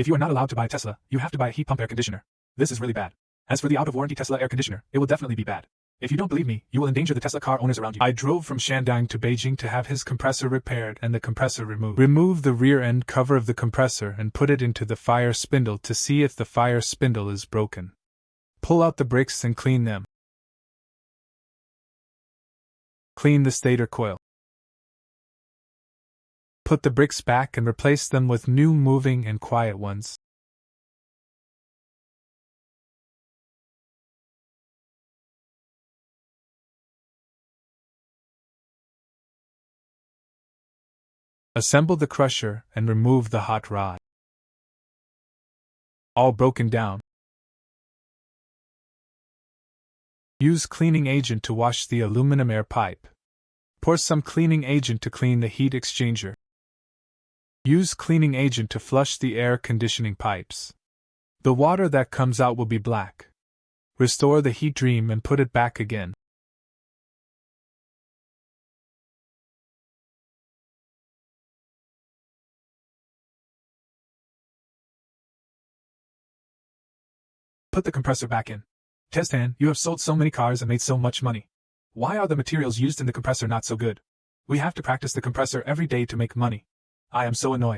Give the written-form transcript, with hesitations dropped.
If you are not allowed to buy a Tesla, you have to buy a heat pump air conditioner. This is really bad. As for the out-of-warranty Tesla air conditioner, it will definitely be bad. If you don't believe me, you will endanger the Tesla car owners around you. I drove from Shandong to Beijing to have his compressor repaired and the compressor removed. Remove the rear end cover of the compressor and put it into the fire spindle to see if the fire spindle is broken. Pull out the bricks and clean them. Clean the stator coil. Put the bricks back and replace them with new moving and quiet ones. Assemble the crusher and remove the hot rod. All broken down. Use cleaning agent to wash the aluminum air pipe. Pour some cleaning agent to clean the heat exchanger. Use cleaning agent to flush the air conditioning pipes. The water that comes out will be black. Restore the heat stream and put it back again. Put the compressor back in. Testan, you have sold so many cars and made so much money. Why are the materials used in the compressor not so good? We have to practice the compressor every day to make money. I am so annoyed.